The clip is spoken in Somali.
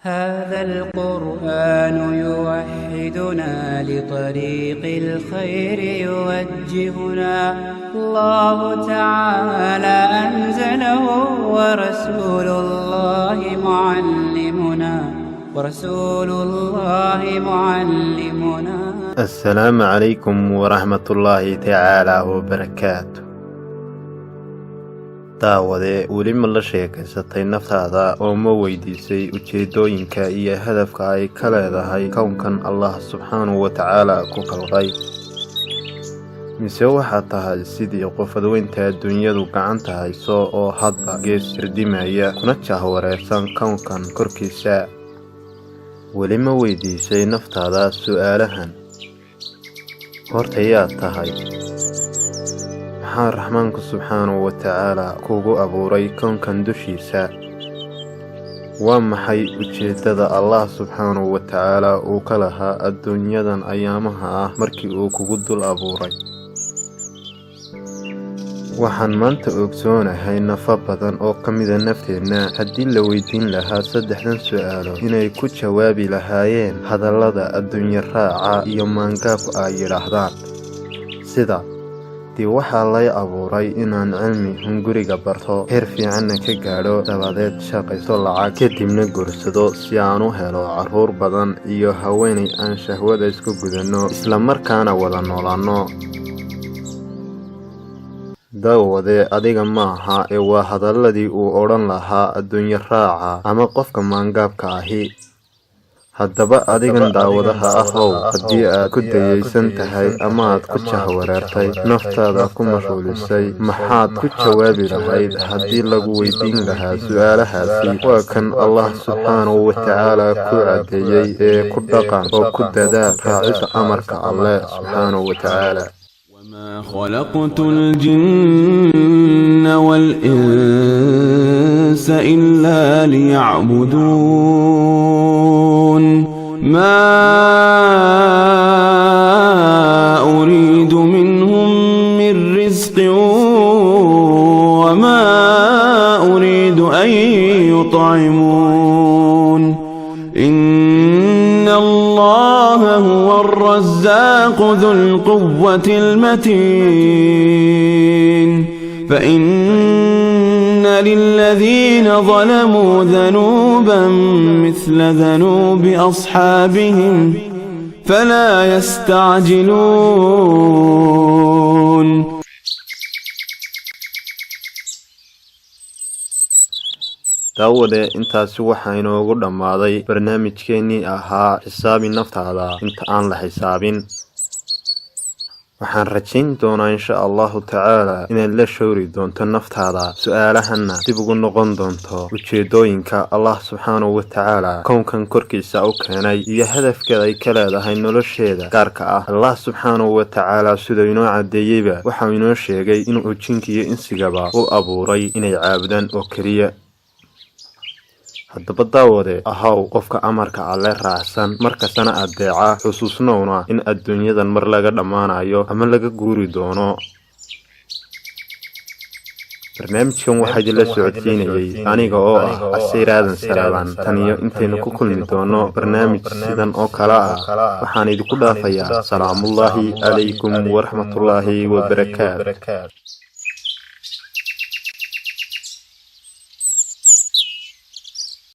هذا القرآن يوحدنا لطريق الخير يوجهنا الله تعالى أنزله ورسول الله معلمنا السلام عليكم ورحمة الله تعالى وبركاته. daawade weli ma la sheekaysatay naftaada oo ma weydiisay ujeedooyinka iyo hadafka ay ka leedahay kownkan Allah subxaanahu wa ta'ala ku khalqay? mise waxaad tahay sidii qof adweynta dunyadu gacanta hayso oo hadba gees irdimaya kuna jahwareersan kownkan korkiisa? weli ma weydiisay naftaada su'aalahan: horta yaad tahay? الرحمن سبحانه وتعالى كوغو أبوري كونكن دوشيسا؟ ومحي ujeedada الله سبحانه وتعالى وكلها الدنيا دان أيامها مركي kugu dul abuuray. waxaan maanta ogsoonahay nafa badan oo kamida nafteena haddii la weydiin lahaa saddexdan su'aalo inay ku jawaabi lahaayeen hadallada adduunyo raaca iyo maangaabku ay yiraahdaan sida: waxaa lay abuuray inaan cilmi hunguriga barto, heer fiicanna ka gaadho, dabadeed shaqayso lacag, kadibna guursado si aan u helo carruur badan iyo haweeney aan shahwada isku gudanno isla markaana wada noolaanno. daawade adiga maaha ee waa hadalladii uu odhan lahaa adduunyo raaca ama qofka maangaabka ahi. haddaba adigan daawadaha ahow, haddii aad ku dayaysan tahay ama aad ku jahwareertay, naftaada ku mashquulisay, maxaad ku jawaabi lahayd haddii lagu weydiin lahaa su'aalahaasi? waa kan Allah subxaanahu wa ta'ala ku cadeeyay ee ku dhaqan oo ku dadaal raacida amarka Allah subxaanahu wa ta'ala. وما خلقت الجن والإنس إلا ليعبدون ما أريد منهم من رزق وما أريد أن يطعمون إن الله هو الرزاق ذو القوة المتين فإن للذين ظلموا ذنوبا مثل ذنوب أصحابهم فلا يستعجلون. daawade intaasi waxaa inoogu dhammaaday barnaamijkeennii ahaa xisaabi naftaada inta aan la xisaabin. waxaan rajayn doonaa insha Allahu ta'ala inaad la shoori doonto naftaada, su'aalahanna dib ugu noqon doonto ujeedooyinka Allah subxaanahu wa ta'ala kownkan korkiisa u keenay iyo hadafkeeda ay ka leedahay nolosheeda gaarka ah. Allah subxaanahu wa ta'ala sidoo inoo cadeeyayba waxaa inoo sheegay inuu jinka iyo insigaba u abuuray inay caabudaan oo kaliya. haddaba daawade ahow qofka amarka Alle raacsan markastana adeeca, xusuusnowna in adduunyadan mar laga dhammaanayo ama laga guuri doono. barnaamijkan waxaa idinla socodsiinayay aniga oo ah Casiir Aadan Salaaban. tan iyo intaynu ku kulmi doono barnaamij sidan oo kale ah, waxaan idinku dhaafayaa salaamullaahi calaykum waraxmatullaahi wabarakaatu.